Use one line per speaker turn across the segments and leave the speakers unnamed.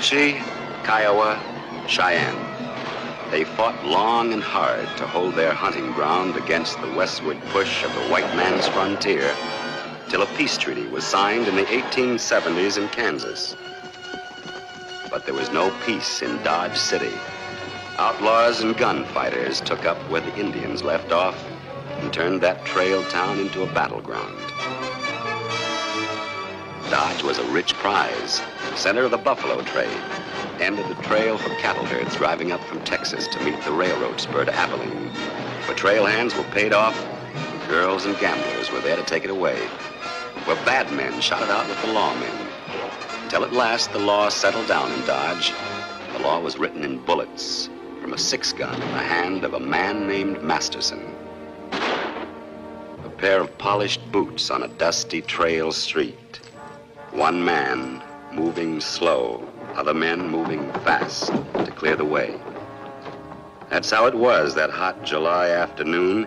Comanche, Kiowa, Cheyenne. They fought long and hard to hold their hunting ground against the westward push of the white man's frontier till a peace treaty was signed in the 1870s in Kansas. But there was no peace in Dodge City. Outlaws and gunfighters took up where the Indians left off and turned that trail town into a battleground. Dodge was a rich prize, center of the buffalo trade, end of the trail for cattle herds driving up from Texas to meet the railroad spur to Abilene. Where trail hands were paid off, girls and gamblers were there to take it away. Where bad men shot it out with the lawmen. Until at last the law settled down in Dodge. The law was written in bullets from a 6-gun in the hand of a man named Masterson. A pair of polished boots on a dusty trail street. One man moving slow, other men moving fast to clear the way. That's how it was that hot July afternoon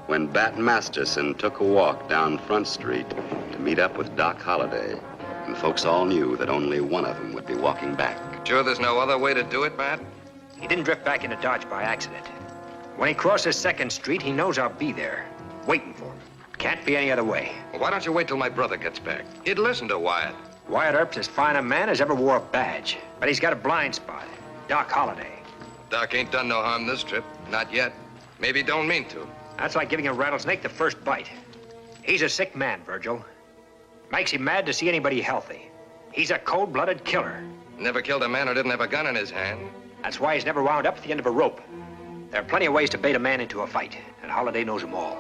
when Bat Masterson took a walk down Front Street to meet up with Doc Holliday. And folks all knew that only one of them would be walking back.
Sure there's no other way to do it, Matt?
He didn't drift back into Dodge by accident. When he crosses 2nd Street, he knows I'll be there, waiting for him. Can't be any other way.
Well, why don't you wait till my brother gets back? He'd listen to Wyatt.
Wyatt Earp's as fine a man as ever wore a badge. But he's got a blind spot. Doc Holliday.
Doc ain't done no harm this trip. Not yet. Maybe don't mean to.
That's like giving a rattlesnake the first bite. He's a sick man, Virgil. Makes him mad to see anybody healthy. He's a cold-blooded killer.
Never killed a man who didn't have a gun in his hand.
That's why he's never wound up at the end of a rope. There are plenty of ways to bait a man into a fight, and Holliday knows them all.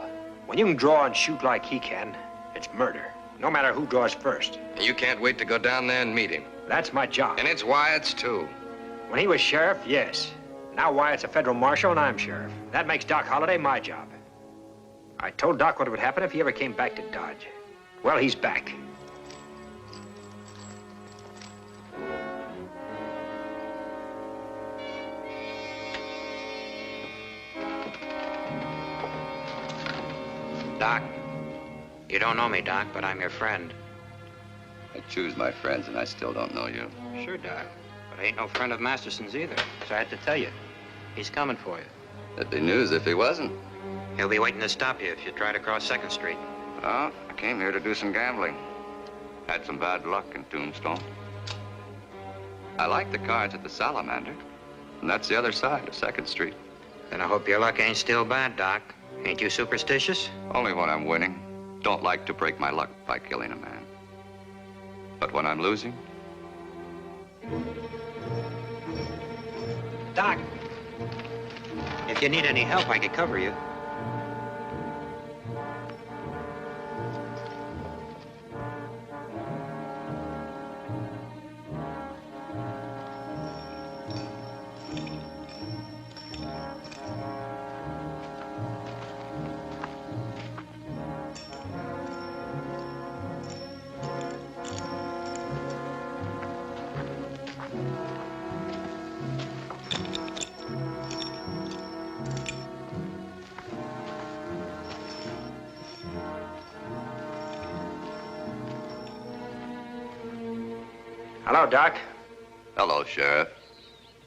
When you can draw and shoot like he can, it's murder, no matter who draws first.
And you can't wait to go down there and meet him.
That's my job.
And it's Wyatt's, too.
When he was sheriff, yes. Now Wyatt's a federal marshal and I'm sheriff. That makes Doc Holliday my job. I told Doc what would happen if he ever came back to Dodge. Well, he's back.
Doc, you don't know me, Doc, but I'm your friend.
I choose my friends, and I still don't know you.
Sure, Doc, but I ain't no friend of Masterson's either, so I had to tell you. He's coming for you.
That'd be news if he wasn't.
He'll be waiting to stop you if you try to cross 2nd Street.
Oh, I came here to do some gambling. Had some bad luck in Tombstone. I like the cards at the Salamander, and that's the other side of 2nd Street.
Then I hope your luck ain't still bad, Doc. Ain't you superstitious?
Only when I'm winning. Don't like to break my luck by killing a man. But when I'm losing...
Doc, if you need any help, I could cover you.
Hello, Doc.
Hello, Sheriff.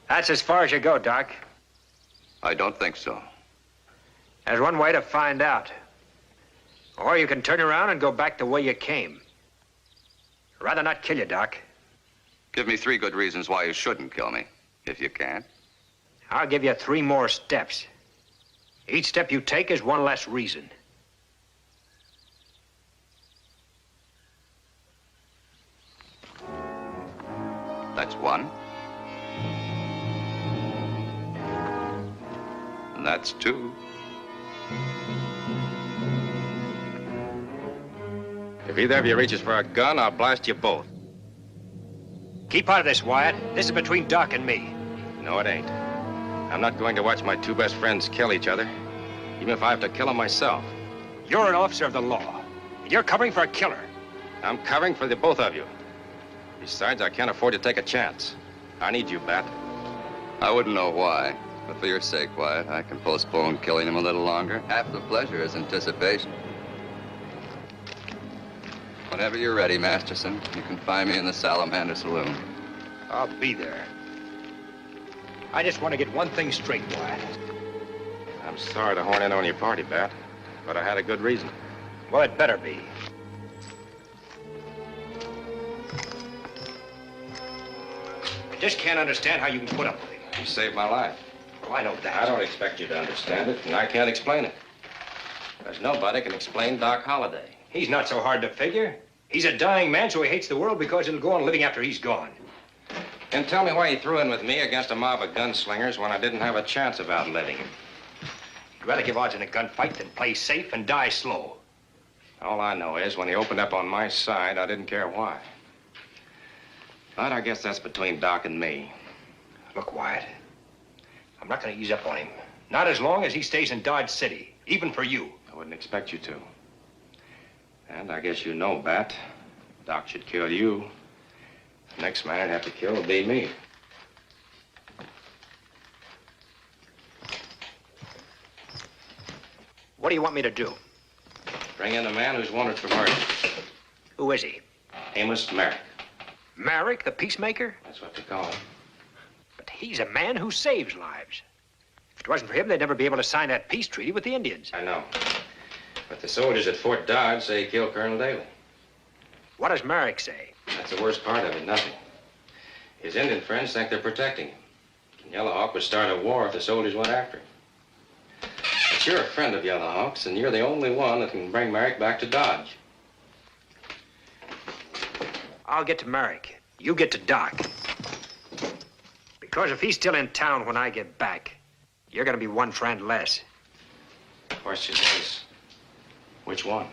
That's as far as you go, Doc.
I don't think so.
There's one way to find out. Or you can turn around and go back the way you came. I'd rather not kill you, Doc.
Give me 3 good reasons why you shouldn't kill me, if you can.
I'll give you 3 more steps. Each step you take is one less reason.
That's 1. And that's 2.
If either of you reaches for a gun, I'll blast you both.
Keep out of this, Wyatt. This is between Doc and me.
No, it ain't. I'm not going to watch my 2 best friends kill each other, even if I have to kill them myself.
You're an officer of the law, and you're covering for a killer.
I'm covering for the both of you. Besides, I can't afford to take a chance. I need you, Bat.
I wouldn't know why, but for your sake, Wyatt, I can postpone killing him a little longer. Half the pleasure is anticipation. Whenever you're ready, Masterson, you can find me in the Salamander Saloon.
I'll be there. I just want to get one thing straight, Wyatt.
I'm sorry to horn in on your party, Bat, but I had a good reason.
Well, it better be. I just can't understand how you can put up with him.
You saved my life.
Well, I know that.
I don't expect you to understand it, and I can't explain it. There's nobody can explain Doc Holliday.
He's not so hard to figure. He's a dying man, so he hates the world because it'll go on living after he's gone.
And tell me why you threw in with me against a mob of gunslingers when I didn't have a chance of outliving him.
You'd rather give odds in a gunfight than play safe and die slow.
All I know is when he opened up on my side, I didn't care why. But I guess that's between Doc and me.
Look, Wyatt, I'm not going to ease up on him. Not as long as he stays in Dodge City, even for you.
I wouldn't expect you to. And I guess you know, Bat, Doc should kill you. The next man I'd have to kill would be me.
What do you want me to do?
Bring in a man who's wanted for murder.
Who is he?
Amos Merrick.
Merrick, the peacemaker?
That's what they call him.
But he's a man who saves lives. If it wasn't for him, they'd never be able to sign that peace treaty with the Indians.
I know. But the soldiers at Fort Dodge say he killed Colonel Daly.
What does Merrick say?
That's the worst part of it, nothing. His Indian friends think they're protecting him. Yellowhawk would start a war if the soldiers went after him. But you're a friend of Yellowhawk's, and you're the only one that can bring Merrick back to Dodge.
I'll get to Merrick. You get to Doc. Because if he's still in town when I get back, you're going to be one friend less.
The question is, which one?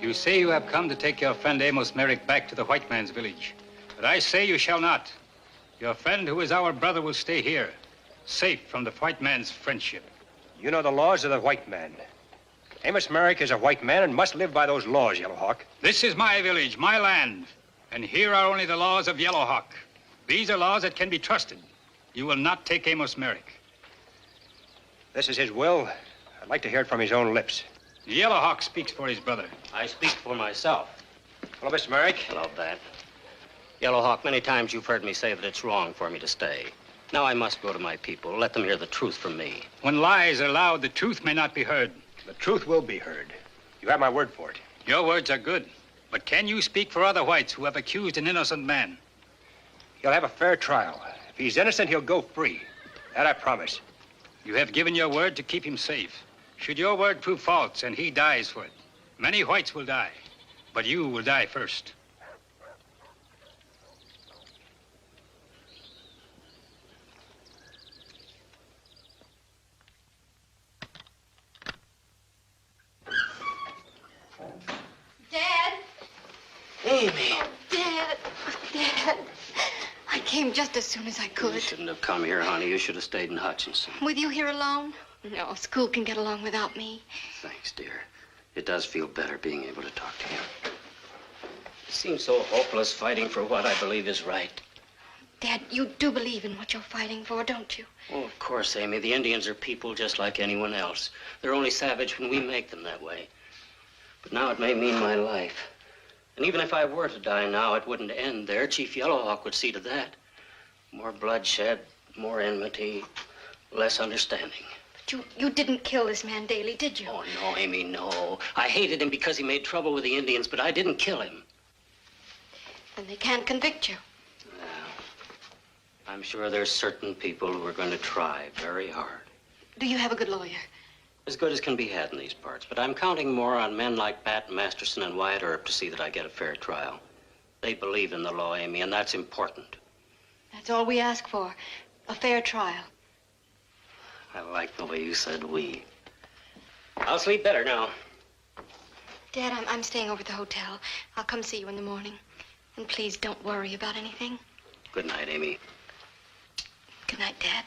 You say you have come to take your friend Amos Merrick back to the white man's village. But I say you shall not. Your friend, who is our brother, will stay here, safe from the white man's friendship.
You know the laws of the white man. Amos Merrick is a white man and must live by those laws, Yellowhawk.
This is my village, my land, and here are only the laws of Yellowhawk. These are laws that can be trusted. You will not take Amos Merrick.
This is his will. I'd like to hear it from his own lips.
Yellowhawk speaks for his brother.
I speak for myself.
Hello, Mr. Merrick.
Hello, Bat. Yellowhawk, many times you've heard me say that it's wrong for me to stay. Now I must go to my people. Let them hear the truth from me.
When lies are loud, the truth may not be heard.
The truth will be heard. You have my word for it.
Your words are good, but can you speak for other whites who have accused an innocent man?
He'll have a fair trial. If he's innocent, he'll go free. That I promise.
You have given your word to keep him safe. Should your word prove false and he dies for it, many whites will die, but you will die first.
Dad?
Amy.
Oh, Dad. Dad. I came just as soon as I
You
could.
shouldn't have come here, honey. You should have stayed in Hutchinson.
With you here alone? No, school can get along without me.
Thanks, dear. It does feel better being able to talk to you. It seems so hopeless fighting for what I believe is right.
Dad, you do believe in what you're fighting for, don't you?
Oh, of course, Amy. The Indians are people just like anyone else. They're only savage when we make them that way. But now it may mean my life. And even if I were to die now, it wouldn't end there. Chief Yellowhawk would see to that. More bloodshed, more enmity, less understanding.
But you didn't kill this man Daly, did you?
Oh, no, Amy, no. I hated him because he made trouble with the Indians, but I didn't kill him.
Then they can't convict you.
Well, I'm sure there's certain people who are going to try very hard.
Do you have a good lawyer?
As good as can be had in these parts, but I'm counting more on men like Bat Masterson and Wyatt Earp to see that I get a fair trial. They believe in the law, Amy, and that's important.
That's all we ask for. A fair trial.
I like the way you said we. I'll sleep better now.
Dad, I'm staying over at the hotel. I'll come see you in the morning. And please don't worry about anything.
Good night, Amy.
Good night, Dad.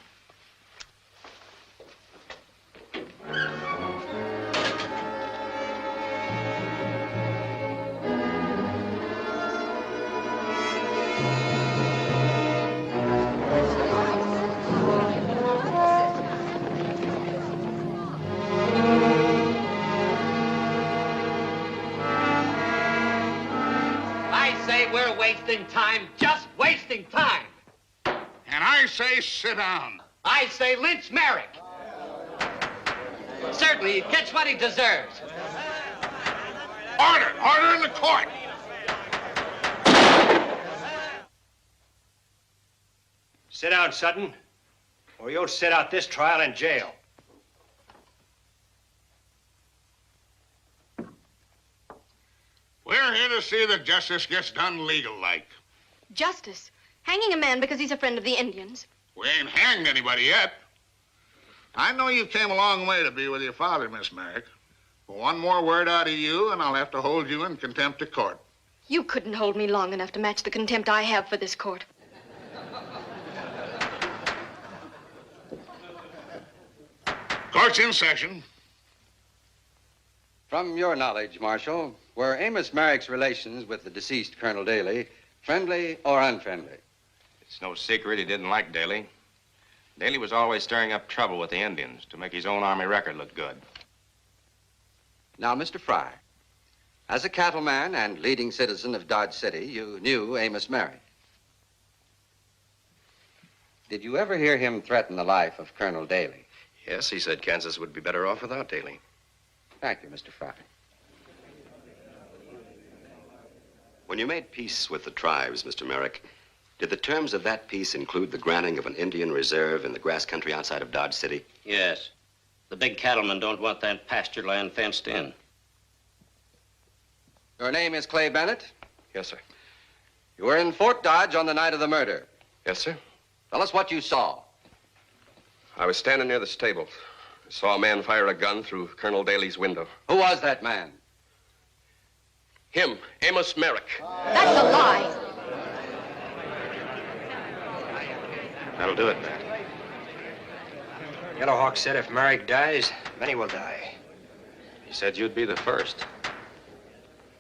We're wasting time, just wasting time.
And I say sit down.
I say lynch Merrick. Certainly, he gets what he deserves.
Order! Order in the court!
Sit down, Sutton, or you'll sit out this trial in jail.
We're here to see that justice gets done legal-like.
Justice? Hanging a man because he's a friend of the Indians?
We ain't hanged anybody yet. I know you came a long way to be with your father, Miss Merrick. But one more word out of you, and I'll have to hold you in contempt of court.
You couldn't hold me long enough to match the contempt I have for this court.
Court's in session.
From your knowledge, Marshal, were Amos Merrick's relations with the deceased Colonel Daly friendly or unfriendly?
It's no secret he didn't like Daly. Daly was always stirring up trouble with the Indians to make his own army record look good.
Now, Mr. Fry, as a cattleman and leading citizen of Dodge City, you knew Amos Merrick. Did you ever hear him threaten the life of Colonel Daly?
Yes, he said Kansas would be better off without Daly.
Thank you, Mr. Fry.
When you made peace with the tribes, Mr. Merrick, did the terms of that peace include the granting of an Indian reserve in the grass country outside of Dodge City?
Yes. The big cattlemen don't want that pasture land fenced in.
Your name is Clay Bennett?
Yes, sir.
You were in Fort Dodge on the night of the murder.
Yes, sir.
Tell us what you saw.
I was standing near the stable. I saw a man fire a gun through Colonel Daly's window.
Who was that man?
Him, Amos Merrick.
That's a lie.
That'll do it, Matt.
Yellow Hawk said if Merrick dies, then he will die.
He said you'd be the first.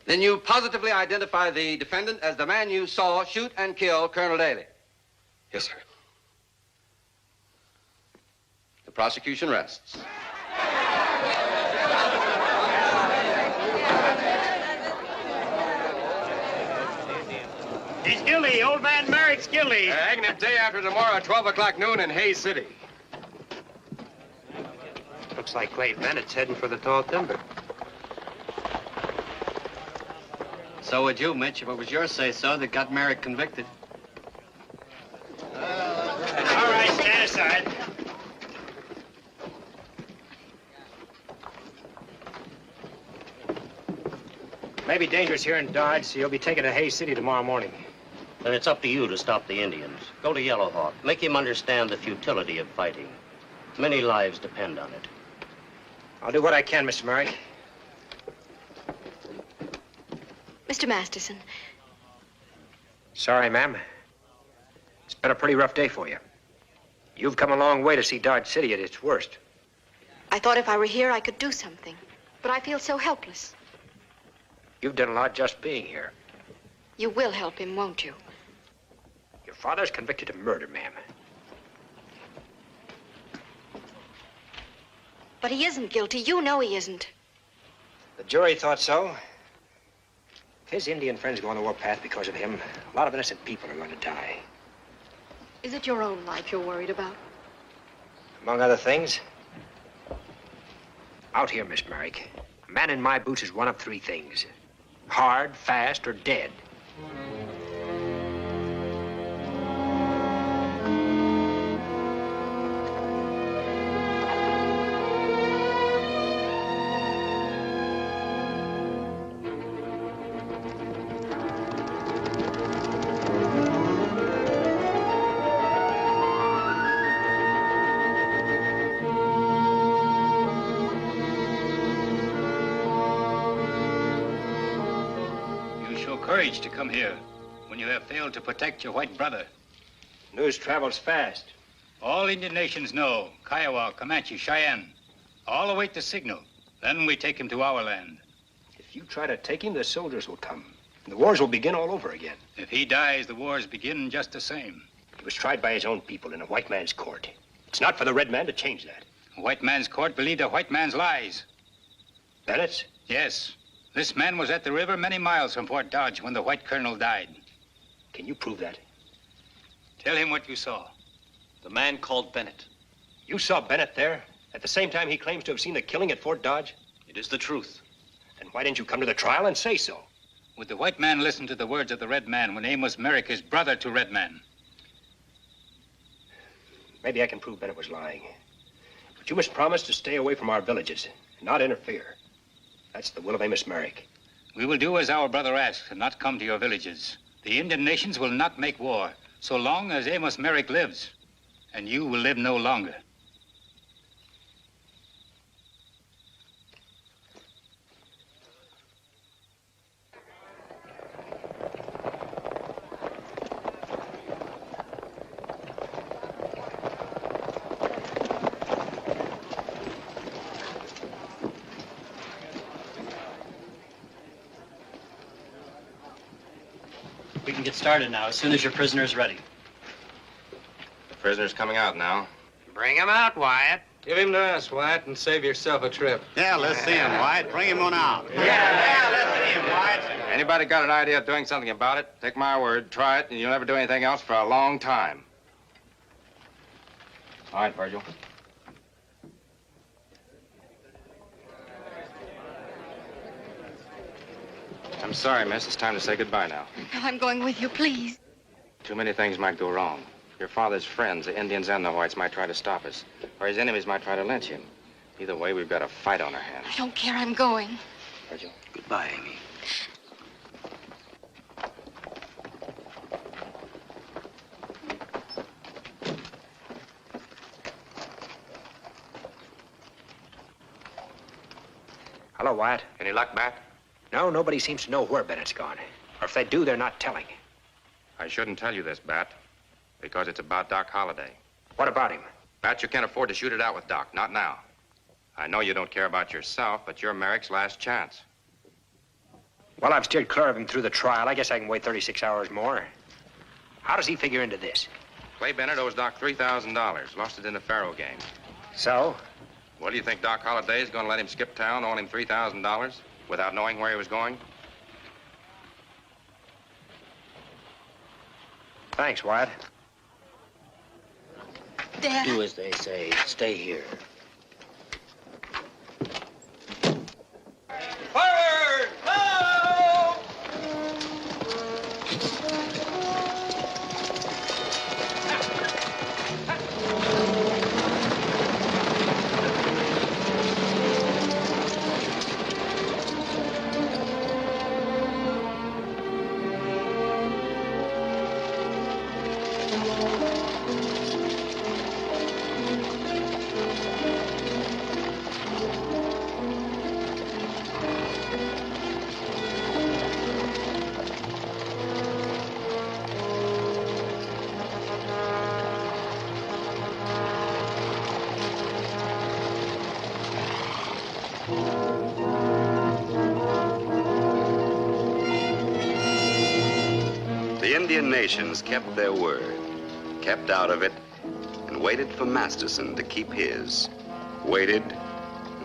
Then you positively identify the defendant as the man you saw shoot and kill Colonel Daly.
Yes, sir.
The prosecution rests.
He's guilty. Old man Merrick's guilty.
Hanging him day after tomorrow, 12 o'clock noon in Hayes City.
Looks like Clay Bennett's heading for the tall timber.
So would you, Mitch, if it was your say-so that got Merrick convicted.
All right, stand aside. Maybe dangerous here in Dodge, so you'll be taken to Hayes City tomorrow morning.
Then it's up to you to stop the Indians. Go to Yellow Hawk. Make him understand the futility of fighting. Many lives depend on it.
I'll do what I can, Mr. Merrick.
Mr. Masterson,
Sorry, ma'am. It's been a pretty rough day for you. You've come a long way to see Dodge City at its worst.
I thought if I were here, I could do something. But I feel so helpless.
You've done a lot just being here.
You will help him, won't you?
Your father's convicted of murder, ma'am.
But he isn't guilty. You know he isn't.
The jury thought so. If his Indian friends go on the warpath because of him, a lot of innocent people are going to die.
Is it your own life you're worried about?
Among other things. Out here, Miss Merrick, a man in my boots is one of three things. Hard, fast, or dead.
Courage to come here. when you have failed to protect your white brother.
News travels fast.
All Indian nations know, Kiowa, Comanche, Cheyenne, all await the signal. Then we take him to our land.
If you try to take him, the soldiers will come. And the wars will begin all over again.
If he dies, the wars begin just the same.
He was tried by his own people in a white man's court. It's not for the red man to change that.
A white man's court believed a white man's lies.
Bennett's?
Yes. This man was at the river many miles from Fort Dodge when the white colonel died.
Can you prove that?
Tell him what you saw.
The man called Bennett.
You saw Bennett there? At the same time he claims to have seen the killing at Fort Dodge?
It is the truth.
Then why didn't you come to the trial and say so?
Would the white man listen to the words of the red man when Amos Merrick is brother to red man?
Maybe I can prove Bennett was lying. But you must promise to stay away from our villages and not interfere. That's the will of Amos Merrick.
We will do as our brother asks and not come to your villages. The Indian nations will not make war so long as Amos Merrick lives. And you will live no longer.
We can get started now, as soon as your prisoner is ready.
The prisoner's coming out now.
Bring him out, Wyatt.
Give him to us, Wyatt, and save yourself a trip.
Yeah, let's see him, Wyatt. Bring him on out.
Yeah, let's see him, Wyatt.
Anybody got an idea of doing something about it? Take my word, try it, and you'll never do anything else for a long time. All right, Virgil. I'm sorry, miss. It's time to say goodbye now.
No, I'm going with you, please.
Too many things might go wrong. Your father's friends, the Indians and the whites, might try to stop us. Or his enemies might try to lynch him. Either way, we've got a fight on our hands.
I don't care. I'm going.
Virgil.
Goodbye, Amy.
Hello, Wyatt.
Any luck, Bat?
No, nobody seems to know where Bennett's gone. Or if they do, they're not telling.
I shouldn't tell you this, Bat, because it's about Doc Holliday.
What about him?
Bat, you can't afford to shoot it out with Doc. Not now. I know you don't care about yourself, but you're Merrick's last chance.
Well, I've steered clear of him through the trial. I guess I can wait 36 hours more. How does he figure into this?
Clay Bennett owes Doc $3,000. Lost it in the faro game.
So?
Well, do you think Doc Holliday is going to let him skip town owing him $3,000 without knowing where he was going?
Thanks, Wyatt.
Dad. Do as they say. Stay here.
Forward! Ho!
The Indian nations kept their word, kept out of it, and waited for Masterson to keep his. Waited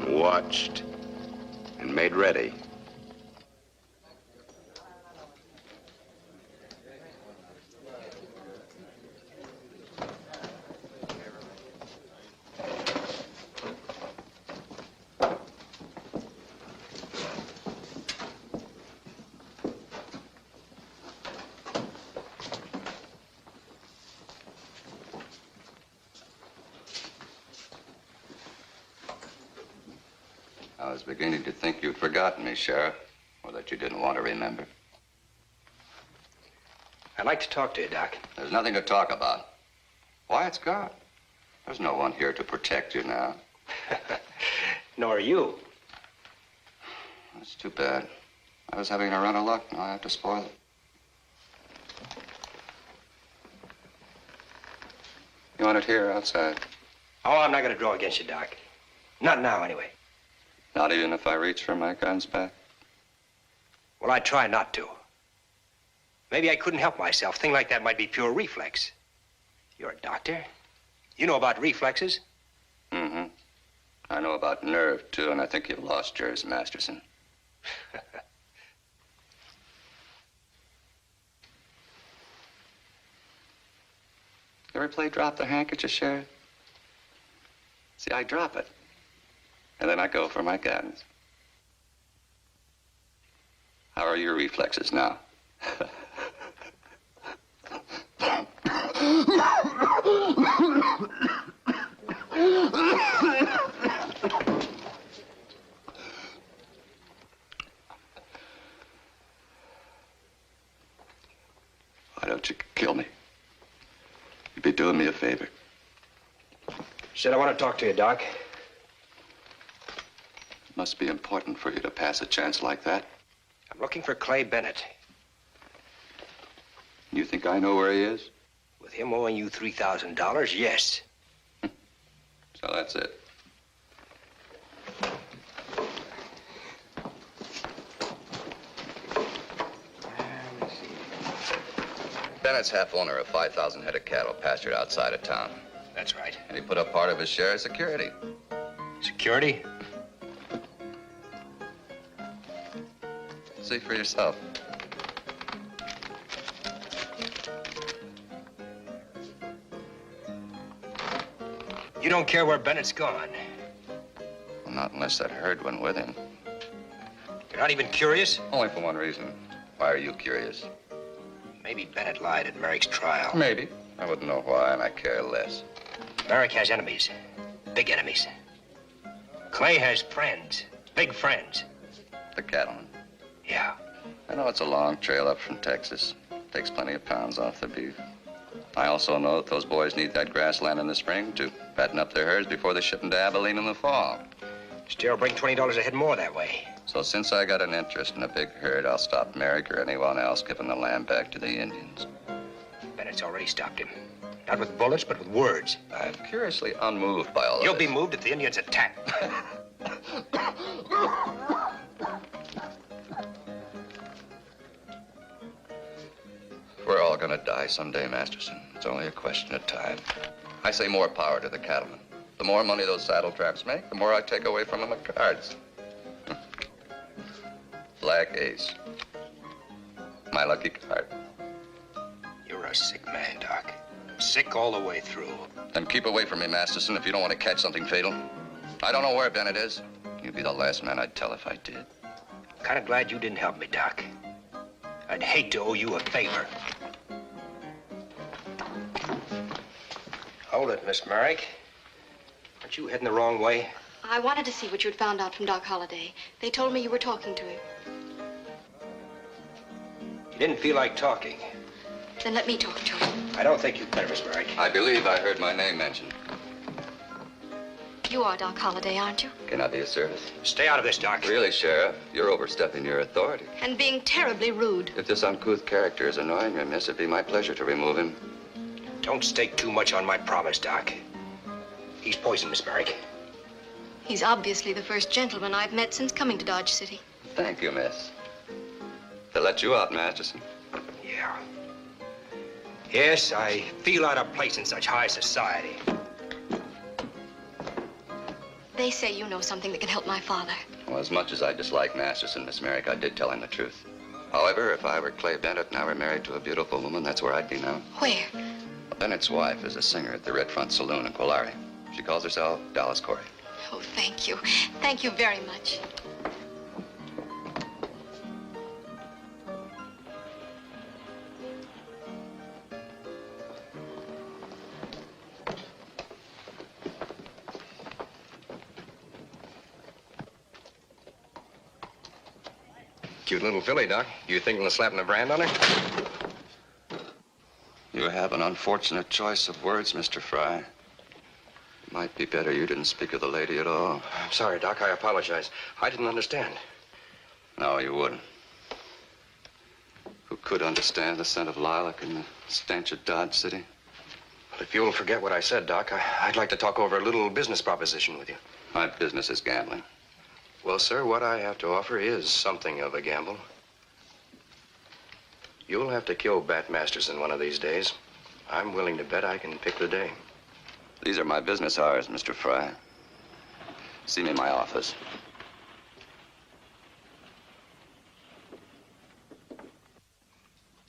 and watched and made ready.
I was beginning to think you'd forgotten me, Sheriff, or that you didn't want to remember.
I'd like to talk to you, Doc.
There's nothing to talk about. Wyatt's gone. There's no one here to protect you now.
Nor you.
That's too bad. I was having a run of luck. Now I have to spoil it. You want it here or outside?
Oh, I'm not going to draw against you, Doc. Not now, anyway.
Not even if I reach for my guns back?
Well, I try not to. Maybe I couldn't help myself. Thing like that might be pure reflex. You're a doctor. You know about reflexes.
Mm-hmm. I know about nerve, too, and I think you've lost yours, Masterson. You ever play drop the handkerchief, Sheriff? See, I drop it, and then I go for my guns. How are your reflexes now? Why don't you kill me? You'd be doing me a favor.
Said I want to talk to you, Doc.
It must be important for you to pass a chance like that.
I'm looking for Clay Bennett.
You think I know where he is?
With him owing you $3,000, yes.
So that's it. Bennett's half owner of 5,000 head of cattle pastured outside of town.
That's right.
And he put up part of his share as security.
Security?
See for yourself.
You don't care where Bennett's gone?
Well, not unless that herd went with him.
You're not even curious?
Only for one reason. Why are you curious?
Maybe Bennett lied at Merrick's trial.
Maybe. I wouldn't know why, and I care less.
Merrick has enemies. Big enemies. Clay has friends. Big friends.
The cattleman.
Yeah.
I know it's a long trail up from Texas. Takes plenty of pounds off the beef. I also know that those boys need that grassland in the spring to fatten up their herds before they ship them to Abilene in the fall.
Still bring $20 a head more that way.
So since I got an interest in a big herd, I'll stop Merrick or anyone else giving the land back to the Indians.
Bennett's already stopped him. Not with bullets, but with words.
I'm curiously unmoved by all of
You'll
this.
be moved if the Indians attack.
We're all gonna die someday, Masterson. It's only a question of time. I say more power to the cattlemen. The more money those saddle traps make, the more I take away from them at cards. Black ace. My lucky card.
You're a sick man, Doc. Sick all the way through.
Then keep away from me, Masterson, if you don't want to catch something fatal. I don't know where Bennett is. You'd be the last man I'd tell if I did.
Kind of glad you didn't help me, Doc. I'd hate to owe you a favor. Hold it, Miss Merrick. Aren't you heading the wrong way?
I wanted to see what you'd found out from Doc Holliday. They told me you were talking to him.
You didn't feel like talking.
Then let me talk to him.
I don't think you'd better, Miss Merrick.
I believe I heard my name mentioned.
You are Doc Holliday, aren't you?
Can I be of service?
Stay out of this, Doc.
Really, Sheriff, you're overstepping your authority.
And being terribly rude.
If this uncouth character is annoying you, miss, it'd be my pleasure to remove him.
Don't stake too much on my promise, Doc. He's poisoned, Miss Merrick.
He's obviously the first gentleman I've met since coming to Dodge City.
Thank you, miss. To let you out, Masterson.
Yeah. Yes, I feel out of place in such high society.
They say you know something that can help my father.
Well, as much as I dislike Masterson, Miss Merrick, I did tell him the truth. However, if I were Clay Bennett and I were married to a beautiful woman, that's where I'd be now.
Where?
Bennett's wife is a singer at the Red Front Saloon in Quillare. She calls herself Dallas Corey.
Oh, thank you. Thank you very much.
Cute little filly, Doc. You thinking of slapping a brand on her?
You have an unfortunate choice of words, Mr. Fry. It might be better you didn't speak of the lady at all.
I'm sorry, Doc. I apologize. I didn't understand.
No, you wouldn't. who could understand the scent of lilac and the stench of Dodge City.
Well, if you'll forget what I said, Doc, I'd like to talk over a little business proposition with you.
My business is gambling.
Well, sir, what I have to offer is something of a gamble. You'll have to kill Bat Masterson one of these days. I'm willing to bet I can pick the day.
These are my business hours, Mr. Fry. See me in my office.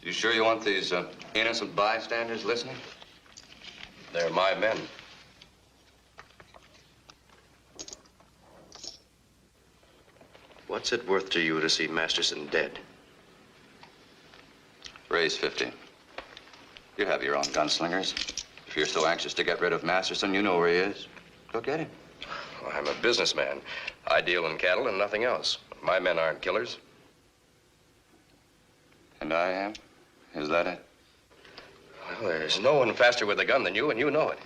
You sure you want these innocent bystanders listening?
They're my men. What's it worth to you to see Masterson dead?
Raise 50. You have your own gunslingers. If you're so anxious to get rid of Masterson, you know where he is. Go get him.
Well, I'm a businessman. I deal in cattle and nothing else. My men aren't killers.
And I am? Is that it?
Well, there's no one faster with a gun than you, and you know it.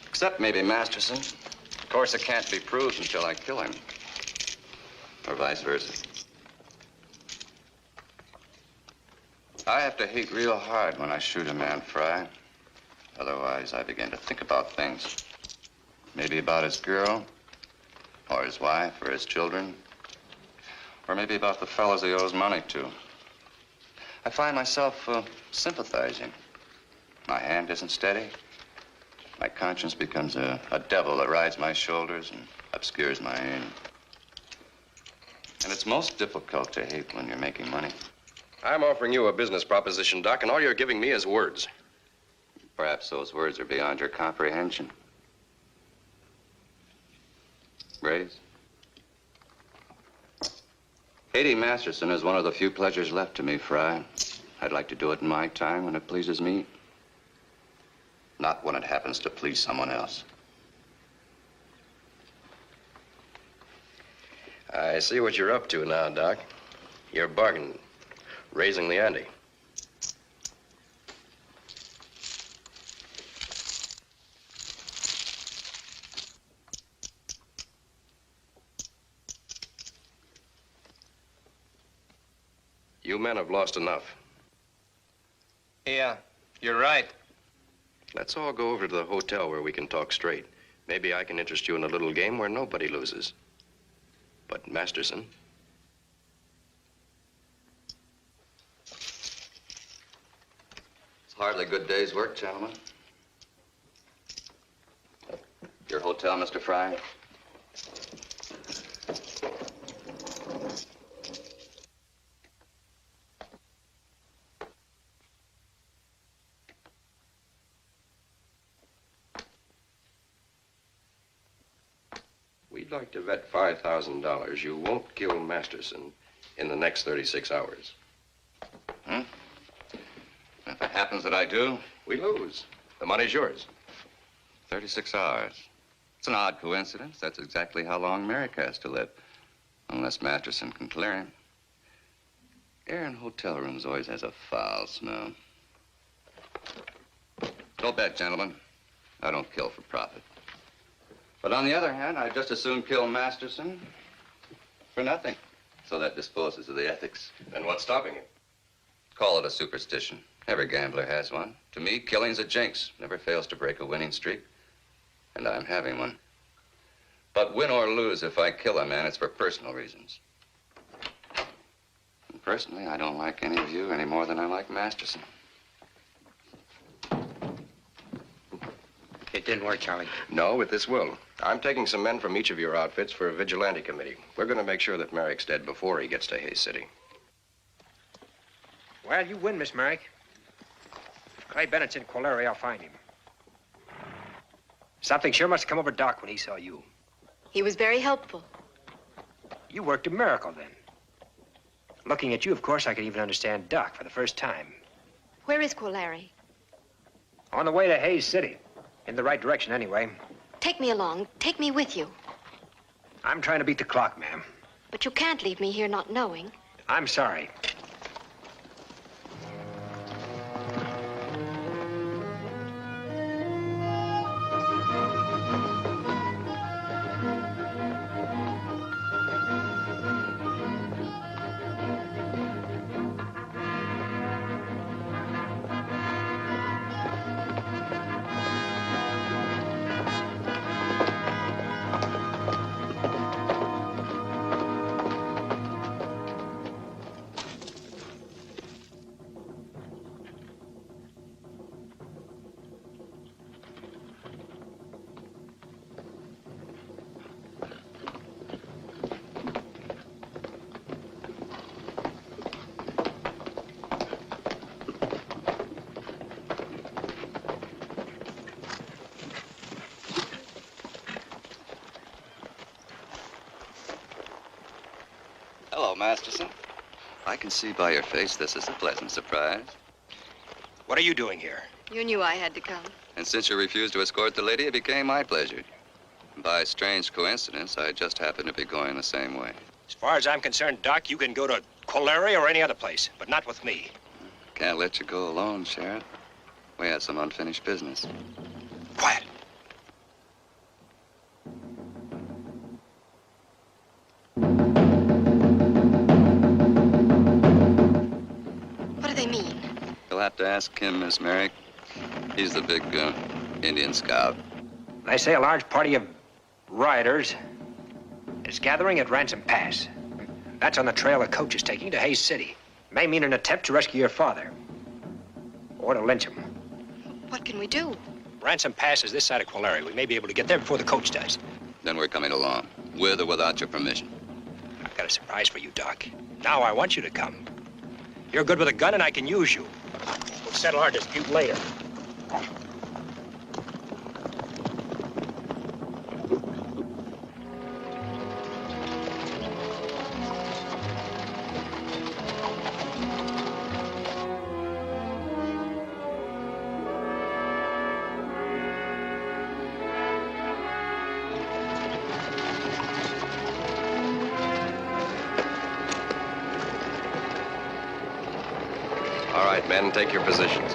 Except maybe Masterson. Of course, it can't be proved until I kill him. Or vice versa. I have to hate real hard when I shoot a man, Fry. Otherwise, I begin to think about things. Maybe about his girl, or his wife, or his children. Or maybe about the fellows he owes money to. I find myself sympathizing. My hand isn't steady. My conscience becomes a devil that rides my shoulders and obscures my aim. And it's most difficult to hate when you're making money.
I'm offering you a business proposition, Doc, and all you're giving me is words.
Perhaps those words are beyond your comprehension. Raise? Hating Masterson is one of the few pleasures left to me, Fry. I'd like to do it in my time when it pleases me. Not when it happens to please someone else.
I see what you're up to now, Doc. You're bargaining, raising the ante. You men have lost enough.
Yeah, you're right.
Let's all go over to the hotel where we can talk straight. Maybe I can interest you in a little game where nobody loses. But Masterson...
It's hardly a good day's work, gentlemen. Your hotel, Mr. Fry?
We'd like to bet $5,000 you won't kill Masterson in the next 36 hours.
Hmm? If it happens that I do,
we lose. The money's yours.
36 hours. It's an odd coincidence. That's exactly how long Merrick has to live. Unless Masterson can clear him. Air in hotel rooms always has a foul smell. Don't bet, gentlemen. I don't kill for profit. But on the other hand, I'd just as soon kill Masterson for nothing. So that disposes of the ethics.
Then what's stopping you?
Call it a superstition. Every gambler has one. To me, killing's a jinx. Never fails to break a winning streak. And I'm having one. But win or lose, if I kill a man, it's for personal reasons. And personally, I don't like any of you any more than I like Masterson.
It didn't work, Charlie.
No, but this will. I'm taking some men from each of your outfits for a vigilante committee. We're going to make sure that Merrick's dead before he gets to Hayes City.
Well, you win, Miss Merrick. If Clay Bennett's in Colera, I'll find him. Something sure must have come over Doc when he saw you.
He was very helpful.
You worked a miracle, then. Looking at you, of course, I could even understand Doc for the first time.
Where is Colera?
On the way to Hayes City. In the right direction, anyway.
Take me along. Take me with you.
I'm trying to beat the clock, ma'am.
But you can't leave me here not knowing.
I'm sorry.
Masterson. I can see by your face this is a pleasant surprise.
What are you doing here?
You knew I had to come.
And since you refused to escort the lady, it became my pleasure. By a strange coincidence, I just happened to be going the same way.
As far as I'm concerned, Doc, you can go to Colary or any other place, but not with me.
Can't let you go alone, Sheriff. We have some unfinished business.
Quiet.
What do they mean?
You'll have to ask him, Miss Merrick. He's the big Indian scout.
They say a large party of riders is gathering at Ransom Pass. That's on the trail the coach is taking to Hayes City. May mean an attempt to rescue your father. Or to lynch him.
What can we do?
Ransom Pass is this side of Colary. We may be able to get there before the coach does.
Then we're coming along, with or without your permission.
I've got a surprise for you, Doc. Now I want you to come. You're good with a gun and I can use you. We'll settle our dispute later.
All right, men, take your positions.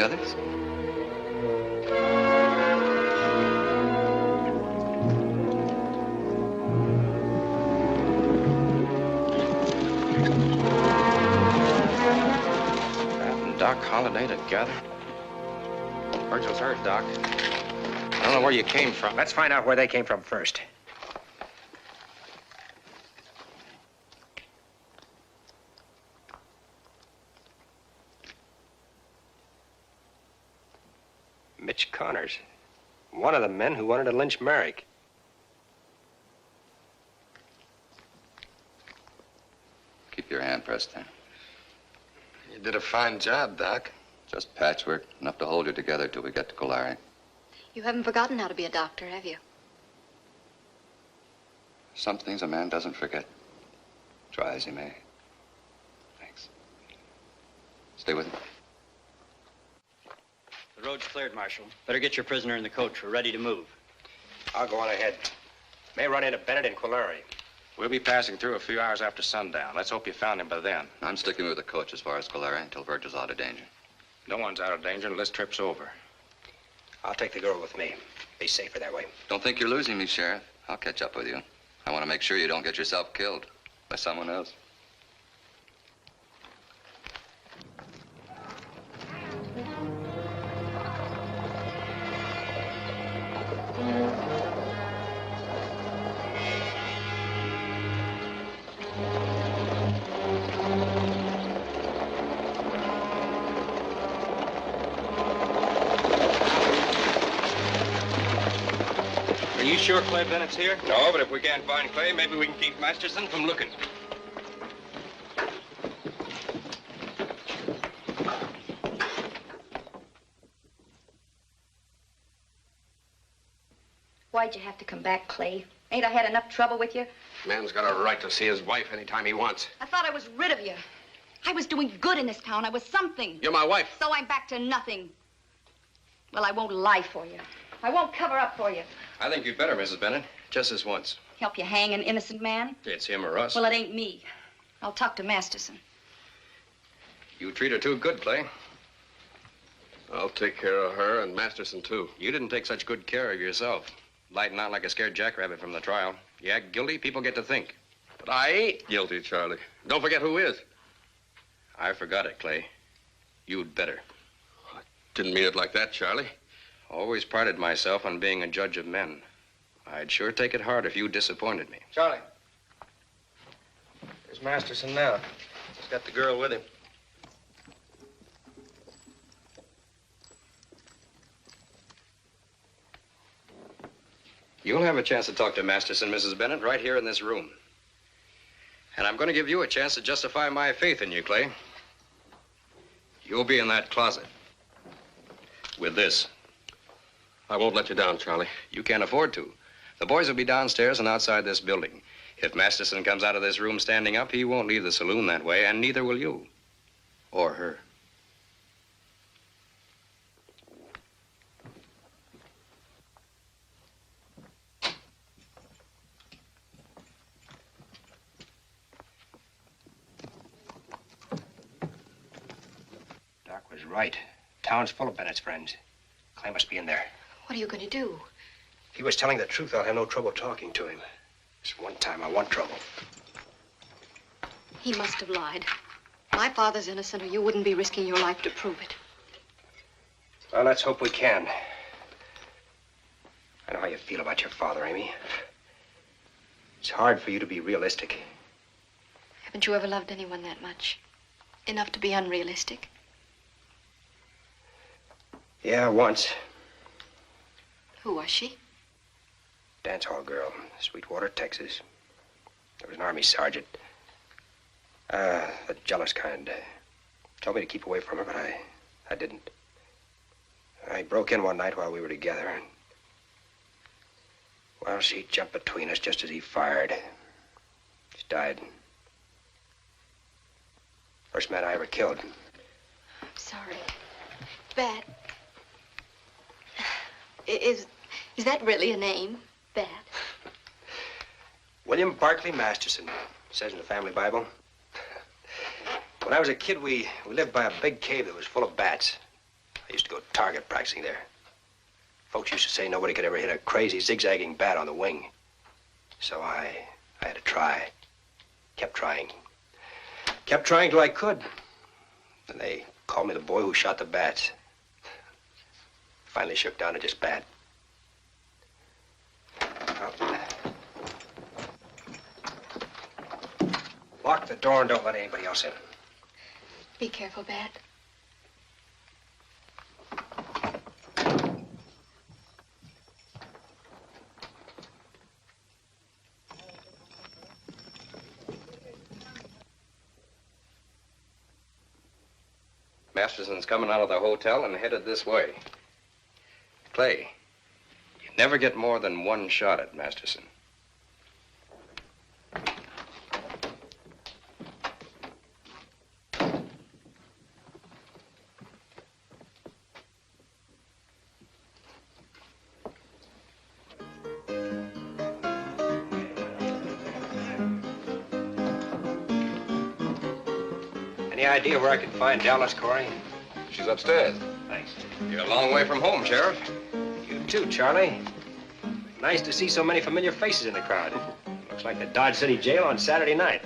others?
Doc Holliday together? Virgil's hurt, Doc. I don't know where you came from.
Let's find out where they came from first. Mitch Connors. One of the men who wanted to lynch Merrick.
Keep your hand pressed there.
You did a fine job, Doc.
Just patchwork, enough to hold you together till we get to Colari.
You haven't forgotten how to be a doctor, have you?
Some things a man doesn't forget. Try as he may. Thanks. Stay with me.
The road's cleared, Marshal. Better get your prisoner in the coach. We're ready to move.
I'll go on ahead. May run into Bennett in Quilary.
We'll be passing through a few hours after sundown. Let's hope you found him by then.
I'm sticking with the coach as far as Colari until Virgil's out of danger.
No one's out of danger until this trip's over.
I'll take the girl with me. Be safer that way.
Don't think you're losing me, Sheriff. I'll catch up with you. I want to make sure you don't get yourself killed by someone else.
Are you sure Clay Bennett's here?
No, but if we can't find Clay, maybe we can keep Masterson from looking.
Why'd you have to come back, Clay? Ain't I had enough trouble with you?
Man's got a right to see his wife anytime he wants.
I thought I was rid of you. I was doing good in this town. I was something.
You're my wife.
So I'm back to nothing. Well, I won't lie for you. I won't cover up for you.
I think you'd better, Mrs. Bennett. Just this once.
Help you hang an innocent man?
It's him or us.
Well, it ain't me. I'll talk to Masterson.
You treat her too good, Clay.
I'll take care of her and Masterson, too.
You didn't take such good care of yourself. Lighting out like a scared jackrabbit from the trial. You act guilty, people get to think.
But I ain't guilty, Charlie. Don't forget who is.
I forgot it, Clay. You'd better.
I didn't mean it like that, Charlie.
Always prided myself on being a judge of men. I'd sure take it hard if you disappointed me.
Charlie. There's Masterson now. He's got the girl with him.
You'll have a chance to talk to Masterson, Mrs. Bennett, right here in this room. And I'm going to give you a chance to justify my faith in you, Clay. You'll be in that closet. With this.
I won't let you down, Charlie.
You can't afford to. The boys will be downstairs and outside this building. If Masterson comes out of this room standing up, he won't leave the saloon that way, and neither will you. Or her.
Doc was right. Town's full of Bennett's friends. Clay must be in there.
What are you going to do?
If he was telling the truth, I'll have no trouble talking to him. This one time I want trouble.
He must have lied. My father's innocent, or you wouldn't be risking your life to prove it.
Well, let's hope we can. I know how you feel about your father, Amy. It's hard for you to be realistic.
Haven't you ever loved anyone that much? Enough to be unrealistic?
Yeah, once.
Who was she?
Dance hall girl, Sweetwater, Texas. There was an army sergeant. The jealous kind. Told me to keep away from her, but I didn't. I broke in one night while we were together, and... well, she jumped between us just as he fired. She died. First man I ever killed.
I'm sorry. Bad. Is that really a name? Bad.
William Barclay Masterson. It says in the family Bible. When I was a kid, we lived by a big cave that was full of bats. I used to go target practicing there. Folks used to say nobody could ever hit a crazy zigzagging bat on the wing. So I had to try. Kept trying. Kept trying till I could. And they called me the boy who shot the bats. Finally shook down to just bat. Lock the door and don't let anybody else in.
Be careful, Bat.
Masterson's coming out of the hotel and headed this way. Clay, you never get more than one shot at Masterson.
Any idea where I could find Dallas, Corey?
She's upstairs.
Thanks.
You're a long way from home, Sheriff.
You too, Charlie. Nice to see so many familiar faces in the crowd. Looks like the Dodge City Jail on Saturday night.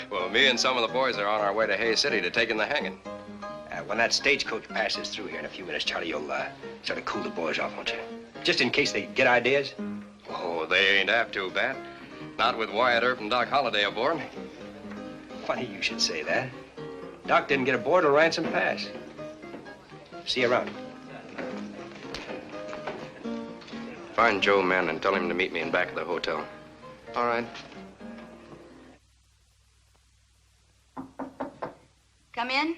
Well, me and some of the boys are on our way to Hays City to take in the hanging.
When that stagecoach passes through here in a few minutes, Charlie, you'll sort of cool the boys off, won't you? Just in case they get ideas.
Oh, they ain't have to, Bat. Not with Wyatt, Earp, and Doc Holliday aboard.
Funny you should say that. Doc didn't get aboard till Ransom Pass. See you around.
Find Joe Mann and tell him to meet me in back of the hotel.
All right.
Come in.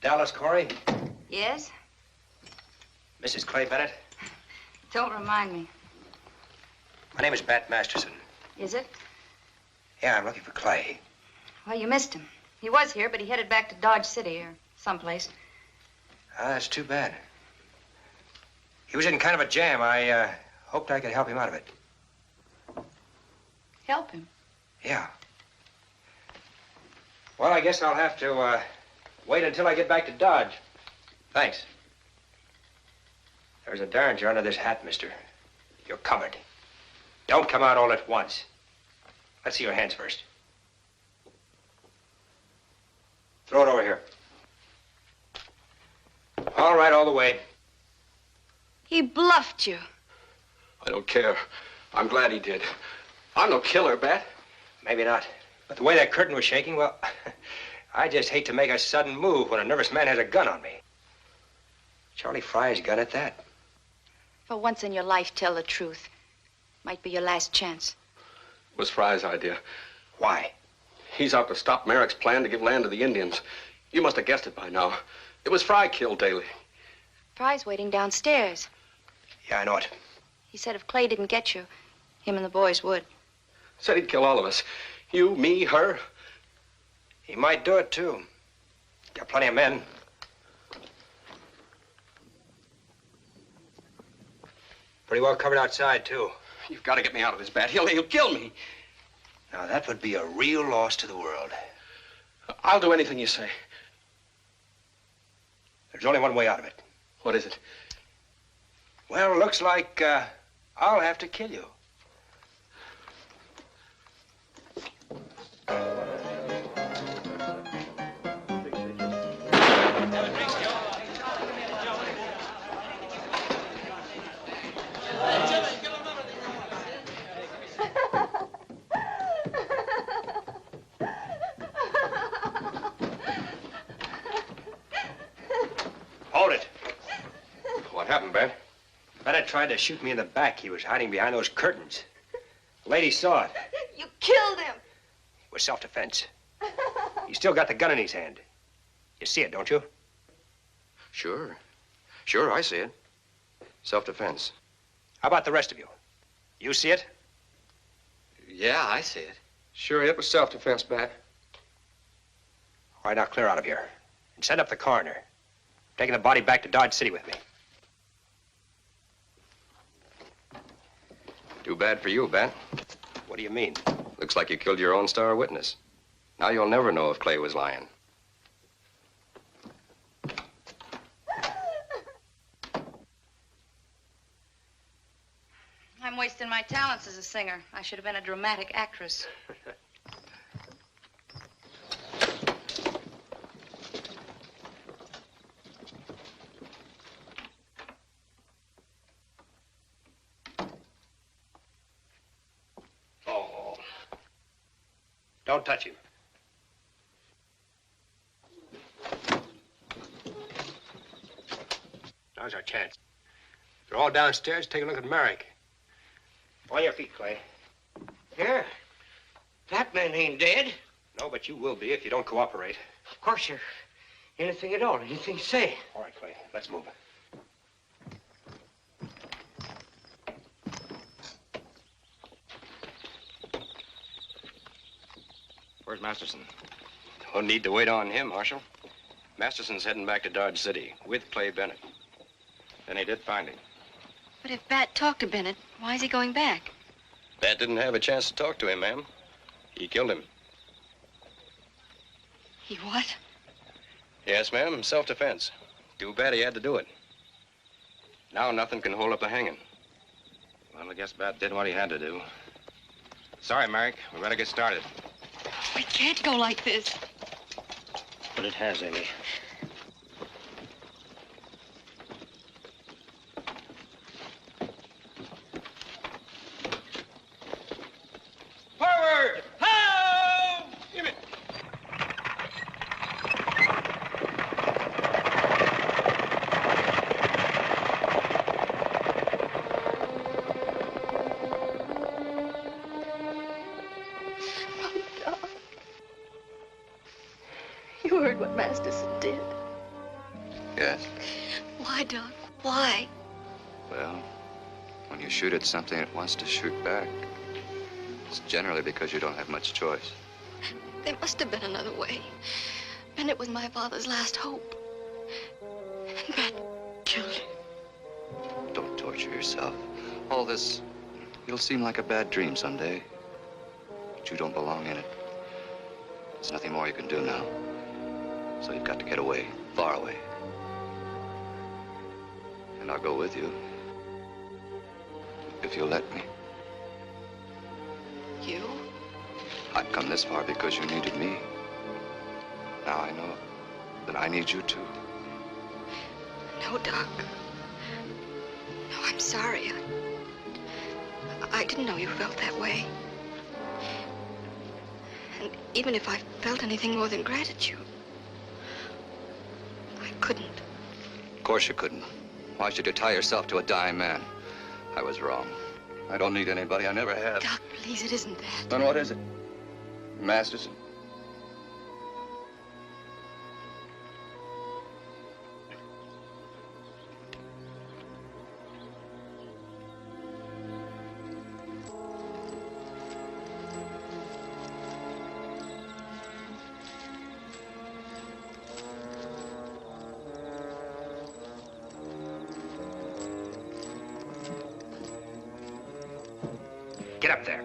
Dallas, Corey.
Yes?
Mrs. Clay Bennett.
Don't remind me.
My name is Bat Masterson.
Is it?
Yeah, I'm looking for Clay.
Well, you missed him. He was here, but he headed back to Dodge City or someplace.
Ah, that's too bad. He was in kind of a jam. I hoped I could help him out of it.
Help him?
Yeah. Well, I guess I'll have to wait until I get back to Dodge. Thanks. There's a derringer under this hat, mister. You're covered. Don't come out all at once. Let's see your hands first. Throw it over here. All right, all the way.
He bluffed you.
I don't care. I'm glad he did. I'm no killer, Bat.
Maybe not. But the way that curtain was shaking, well, I just hate to make a sudden move when a nervous man has a gun on me. Charlie Fry's gun at that.
For once in your life, tell the truth. Might be your last chance.
It was Fry's idea.
Why?
He's out to stop Merrick's plan to give land to the Indians. You must have guessed it by now. It was Fry killed Daly.
Fry's waiting downstairs.
Yeah, I know it.
He said if Clay didn't get you, him and the boys would.
Said he'd kill all of us. You, me, her.
He might do it, too. Got plenty of men. Pretty well covered outside, too.
You've got to get me out of this, Bat. He'll kill me.
Now, that would be a real loss to the world.
I'll do anything you say.
There's only one way out of it.
What is it?
Well, looks like I'll have to kill you. Hold it.
What happened, Ben?
Bennett tried to shoot me in the back. He was hiding behind those curtains. The lady saw it.
You killed him.
It was self-defense. He's still got the gun in his hand. You see it, don't you?
Sure. Sure, I see it. Self-defense.
How about the rest of you? You see it?
Yeah, I see it. Sure, it was self-defense, Bat.
All right, now clear out of here. And send up the coroner. I'm taking the body back to Dodge City with me.
Too bad for you, Bat.
What do you mean?
Looks like you killed your own star witness.
Now you'll never know if Clay was lying.
I'm wasting my talents as a singer. I should have been a dramatic actress.
Oh. Don't touch him. Now's our chance. If you're all downstairs, take a look at Merrick. On your feet, Clay.
Here. That man ain't dead.
No, but you will be if you don't cooperate.
Of course, sir. Anything at all. Anything you say.
All right, Clay. Let's move.
Where's Masterson? No need to wait on him, Marshal. Masterson's heading back to Dodge City with Clay Bennett. Then he did find him.
But if Bat talked to Bennett, why is he going back?
Bat didn't have a chance to talk to him, ma'am. He killed him.
He what?
Yes, ma'am. Self-defense. Too bad he had to do it. Now nothing can hold up the hanging. Well, I guess Bat did what he had to do. Sorry, Merrick. We better get started.
We can't go like this.
But it has, Amy.
Forward! Ho! Give it.
You heard what Masterson did.
Yes.
Why, Doc? Why?
Well, when you shoot at something it wants to shoot back, it's generally because you don't have much choice.
There must have been another way. Bennett was my father's last hope. And Bat killed him.
Don't torture yourself. All this, it'll seem like a bad dream someday. But you don't belong in it. There's nothing more you can do now. So you've got to get away, far away. And I'll go with you. If you'll let me.
You?
I've come this far because you needed me. Now I know that I need you too.
No, Doc. No, I'm sorry. I didn't know you felt that way. And even if I felt anything more than gratitude, I couldn't.
Of course you couldn't. Why should you tie yourself to a dying man? I was wrong. I don't need anybody. I never have.
Doc, please, it isn't that.
Then what is it? Masterson?
Get up there.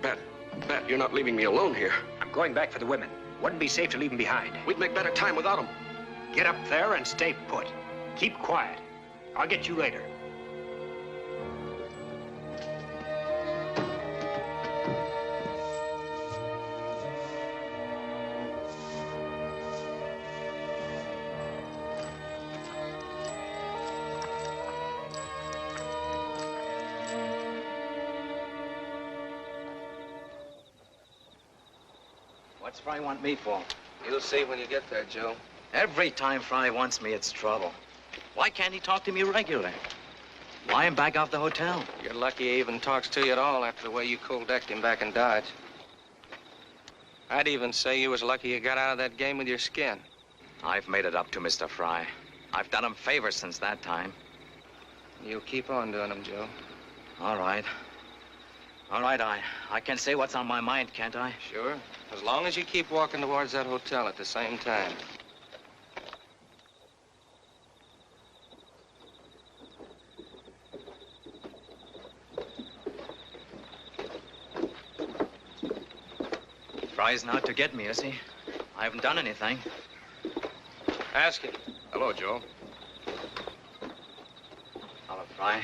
Bat, you're not leaving me alone here.
I'm going back for the women. Wouldn't be safe to leave them behind.
We'd make better time without them.
Get up there and stay put. Keep quiet. I'll get you later.
What's Fry want me for?
You'll see when you get there, Joe.
Every time Fry wants me, it's trouble. Why can't he talk to me regular? Why him back off the hotel?
You're lucky he even talks to you at all after the way you cool-decked him back in Dodge. I'd even say you was lucky you got out of that game with your skin.
I've made it up to Mr. Fry. I've done him favors since that time.
You'll keep on doing them, Joe.
All right. All right, I can say what's on my mind, can't I?
Sure. As long as you keep walking towards that hotel at the same time.
Fry's not to get me, is he? I haven't done anything.
Ask him.
Hello, Joe.
Hello, Fry.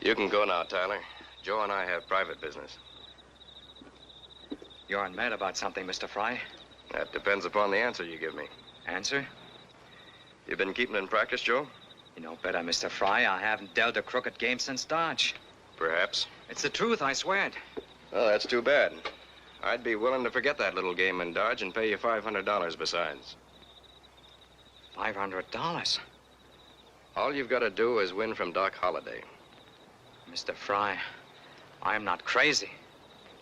You can go now, Tyler. Joe and I have private business.
You aren't mad about something, Mr. Fry?
That depends upon the answer you give me.
Answer?
You been keeping in practice, Joe?
You know better, Mr. Fry. I haven't dealt a crooked game since Dodge.
Perhaps.
It's the truth, I swear it.
Well, that's too bad. I'd be willing to forget that little game in Dodge and pay you $500 besides.
$500?
All you've got to do is win from Doc Holliday.
Mr. Fry, I'm not crazy.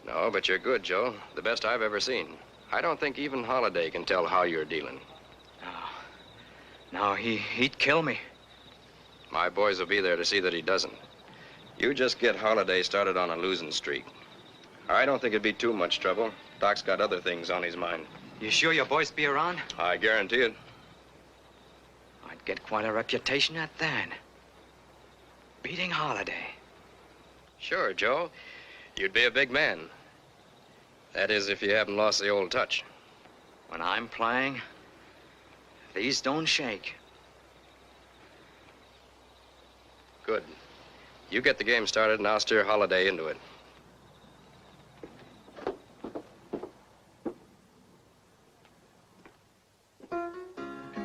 No, but you're good, Joe. The best I've ever seen. I don't think even Holliday can tell how you're dealing.
No, he'd kill me.
My boys will be there to see that he doesn't. You just get Holliday started on a losing streak. I don't think it'd be too much trouble. Doc's got other things on his mind.
You sure your boys be around?
I guarantee it.
I'd get quite a reputation at that. Beating Holliday.
Sure, Joe. You'd be a big man. That is, if you haven't lost the old touch.
When I'm playing, these don't shake.
Good. You get the game started, and I'll steer Holliday into it.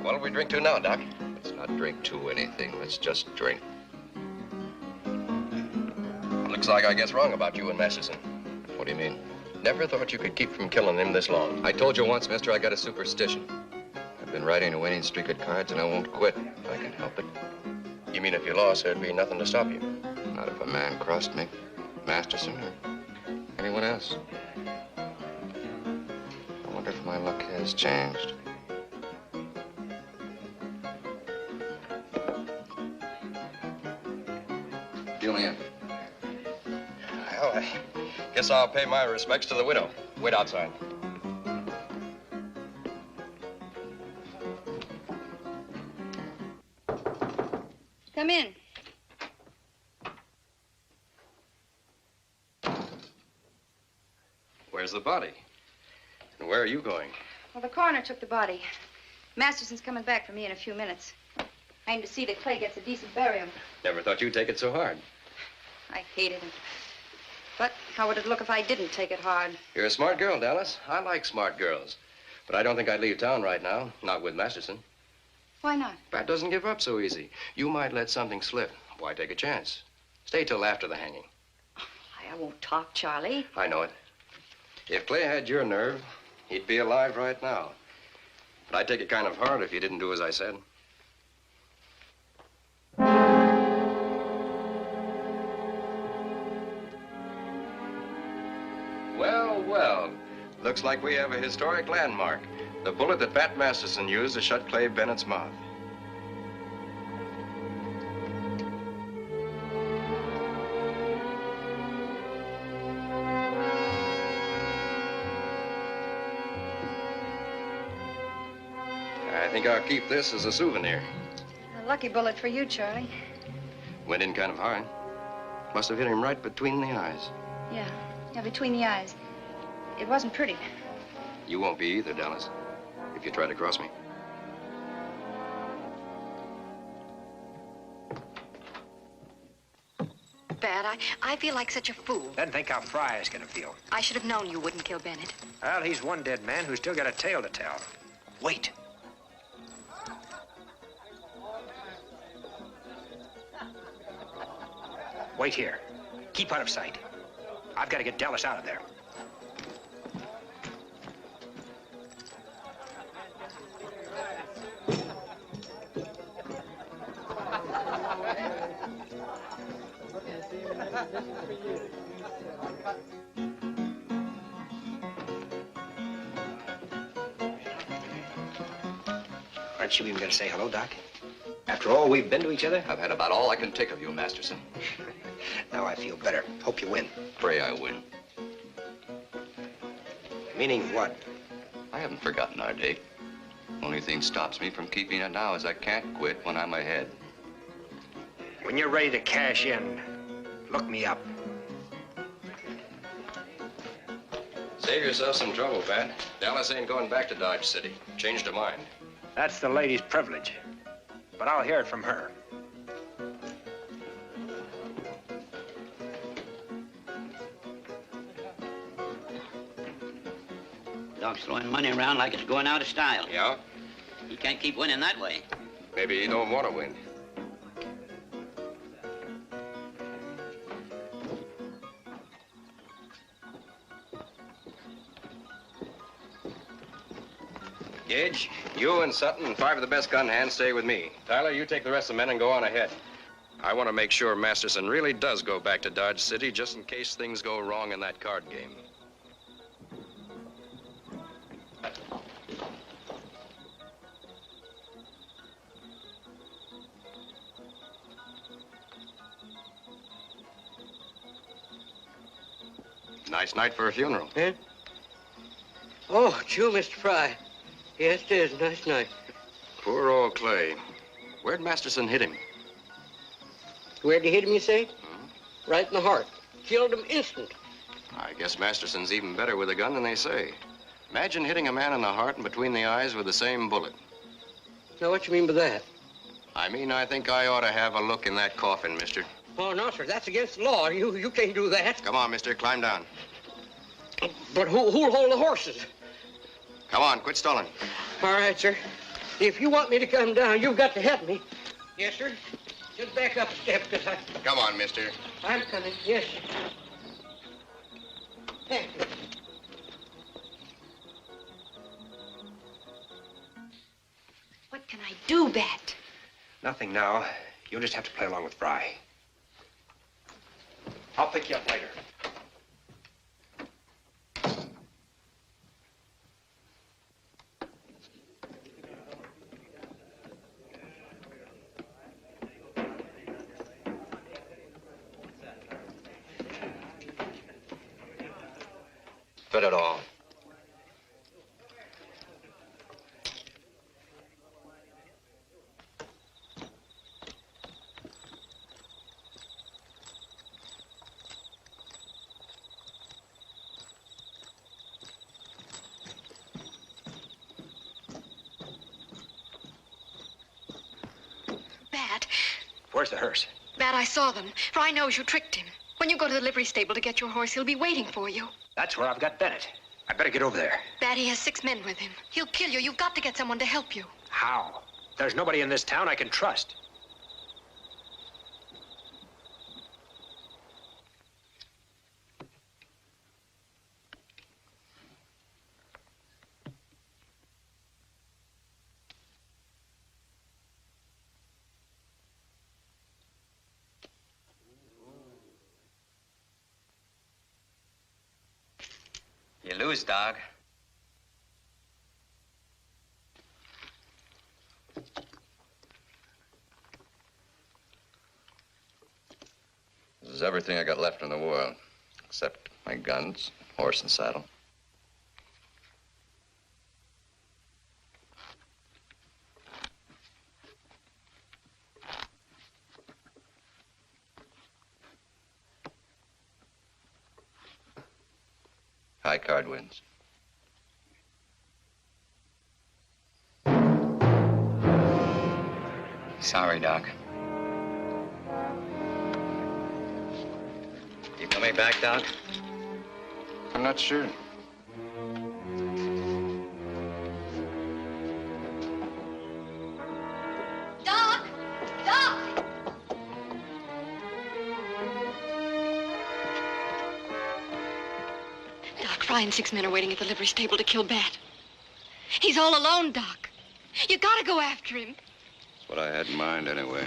What'll we drink to now, Doc?
Let's not drink to anything. Let's just drink.
Looks like I guess wrong about you and Masterson.
What do you mean?
Never thought you could keep from killing him this long.
I told you once, mister, I got a superstition. I've been riding a winning streak at cards, and I won't quit if I can help it.
You mean if you lost, there'd be nothing to stop you?
Not if a man crossed me. Masterson or anyone else. I wonder if my luck has changed. Deal me in.
Well, I guess I'll pay my respects to the widow. Wait outside.
Come in.
Where's the body? And where are you going?
Well, the coroner took the body. Masterson's coming back for me in a few minutes. I aim to see that Clay gets a decent burial.
Never thought you'd take it so hard.
I hated him. But how would it look if I didn't take it hard?
You're a smart girl, Dallas. I like smart girls. But I don't think I'd leave town right now. Not with Masterson.
Why not?
Pat doesn't give up so easy. You might let something slip. Why take a chance? Stay till after the hanging.
I won't talk, Charlie.
I know it. If Clay had your nerve, he'd be alive right now. But I'd take it kind of hard if you didn't do as I said. Well, well. Looks like we have a historic landmark. The bullet that Pat Masterson used to shut Clay Bennett's mouth. I think I'll keep this as a souvenir.
A lucky bullet for you, Charlie.
Went in kind of hard. Must have hit him right between the eyes.
Yeah, between the eyes. It wasn't pretty.
You won't be either, Dallas, if you try to cross me.
Bad. I feel like such a fool.
Then think how Fry is gonna feel.
I should have known you wouldn't kill Bennett.
Well, he's one dead man who's still got a tale to tell. Wait. Wait here. Keep out of sight. I've got to get Dallas out of there. Aren't you even going to say hello, Doc? After all we've been to each other?
I've had about all I can take of you, Masterson.
Now I feel better. Hope you win.
Pray I win.
Meaning what?
I haven't forgotten our date. Only thing stops me from keeping it now is I can't quit when I'm ahead.
When you're ready to cash in, look me up.
Save yourself some trouble, Pat. Dallas ain't going back to Dodge City. Changed her mind.
That's the lady's privilege. But I'll hear it from her.
Doc's throwing money around like it's going out of style.
Yeah?
He can't keep winning that way.
Maybe he don't want to win. Gage, you and Sutton and 5 of the best gun hands stay with me. Tyler, you take the rest of the men and go on ahead. I want to make sure Masterson really does go back to Dodge City just in case things go wrong in that card game. Nice night for a funeral.
Eh? Oh, true, Mr. Fry. Yes, it is. Nice night.
Poor old Clay. Where'd Masterson hit him?
Where'd he hit him, you say? Right in the heart. Killed him instant.
I guess Masterson's even better with a gun than they say. Imagine hitting a man in the heart and between the eyes with the same bullet.
Now, what you mean by that?
I mean, I think I ought to have a look in that coffin, mister.
Oh, no, sir. That's against the law. You can't do that.
Come on, mister. Climb down.
But who'll hold the horses?
Come on, quit stalling.
All right, sir. If you want me to come down, you've got to help me. Yes, sir. Just back up a step, because
Come on, mister.
I'm coming. Yes, sir. Thank you.
What can I do, Bat?
Nothing now. You'll just have to play along with Fry. I'll pick you up later.
Fit it all.
Bat.
Where's the hearse?
Bat, I saw them. Fry knows you tricked him. When you go to the livery stable to get your horse, he'll be waiting for you.
That's where I've got Bennett. I better get over there.
Bat, he has 6 men with him. He'll kill you. You've got to get someone to help you.
How? There's nobody in this town I can trust.
You lose, dog.
This is everything I got left in the world, except my guns, horse, and saddle. High card wins.
Sorry, Doc. You coming back, Doc?
I'm not sure.
Doc! Doc! Doc, Fry and 6 men are waiting at the livery stable to kill Bat. He's all alone, Doc. You gotta go after him.
That's what I had in mind, anyway.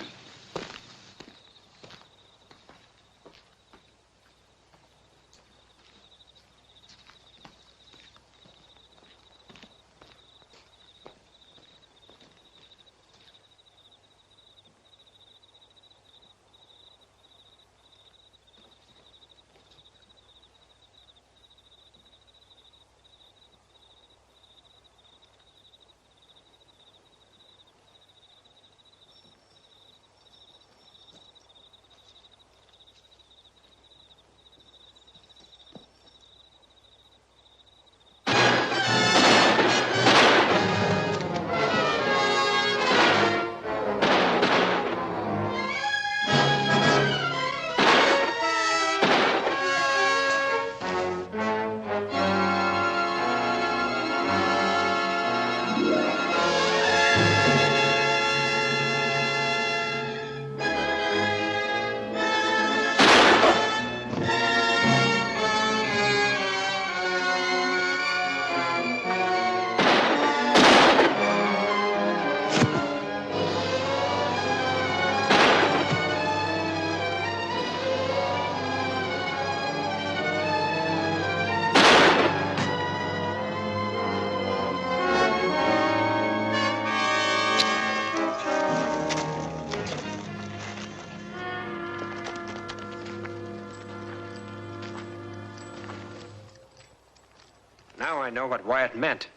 know what Wyatt meant.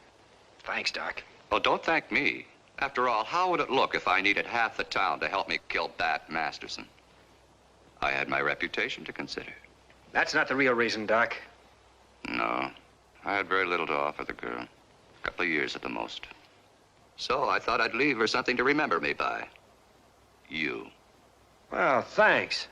Thanks, Doc.
Well, don't thank me. After all, how would it look if I needed half the town to help me kill Bat Masterson? I had my reputation to consider.
That's not the real reason, Doc.
No, I had very little to offer the girl. A couple of years at the most. So I thought I'd leave her something to remember me by. You.
Well, thanks.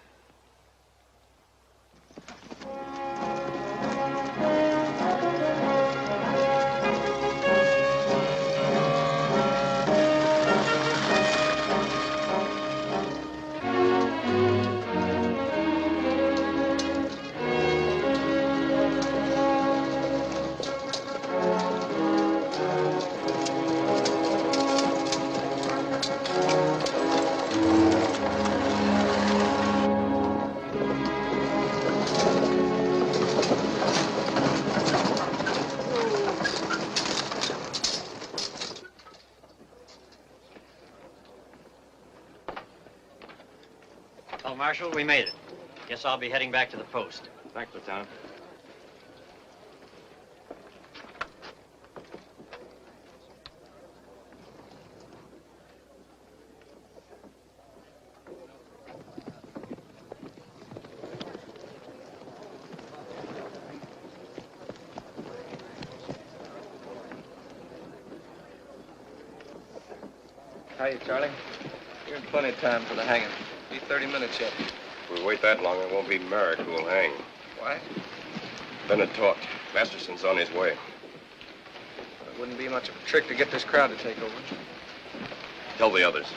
Well, Marshal, we made it. Guess I'll be heading back to the post.
Thanks, Lieutenant.
Hiya, Charlie. You're in plenty of time for the hanging. Be 30 minutes yet.
If we wait that long, it won't be Merrick who will hang.
Why?
Bennett talked. Masterson's on his way.
It wouldn't be much of a trick to get this crowd to take over.
Tell the others.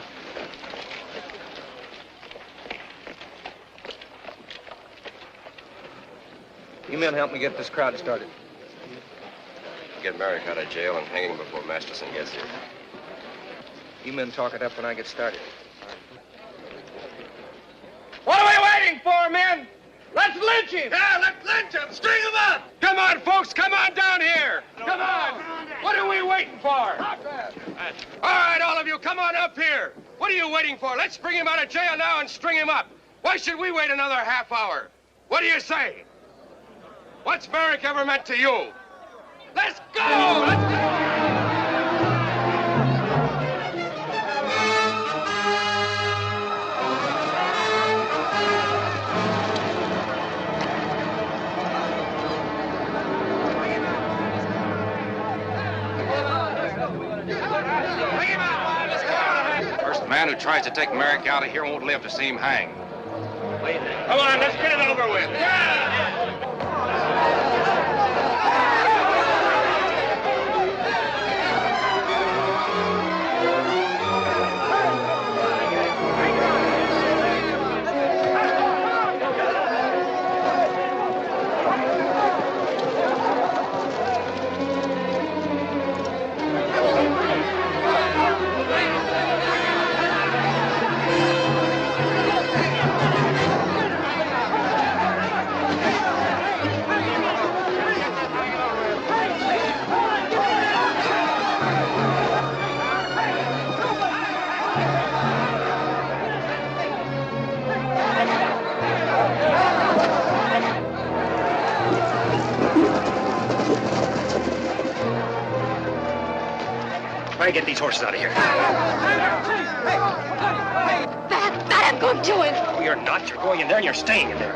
You men help me get this crowd started.
Get Merrick out of jail and hang him before Masterson gets here.
You men talk it up when I get started.
What are we waiting for, men? Let's lynch him! Yeah, let's lynch him! String him up! Come on, folks, come on down here! Come on! What are we waiting for? All right, all of you, come on up here! What are you waiting for? Let's bring him out of jail now and string him up. Why should we wait another half hour? What do you say? What's Merrick ever meant to you? Let's go! Let's go!
First man who tries to take Merrick out of here won't live to see him hang.
Come on, let's get it over with.
Try to get these horses out of here.
That I'm going to him.
No, you're not. You're going in there and you're staying in there.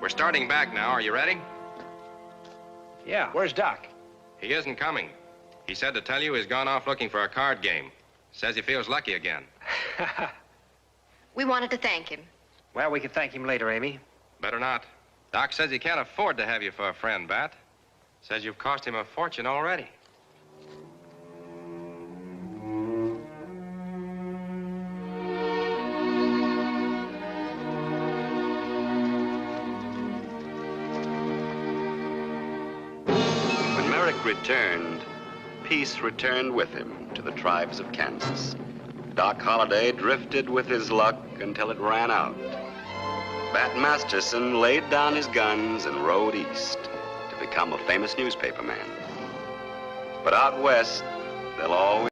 We're starting back now. Are you ready?
Yeah, where's Doc?
He isn't coming. He said to tell you he's gone off looking for a card game. Says he feels lucky again.
We wanted to thank him.
Well, we can thank him later, Amy.
Better not. Doc says he can't afford to have you for a friend, Bat. Says you've cost him a fortune already.
When Merrick returned, peace returned with him to the tribes of Kansas. Doc Holliday drifted with his luck until it ran out. Bat Masterson laid down his guns and rode east to become a famous newspaper man. But out west, they'll always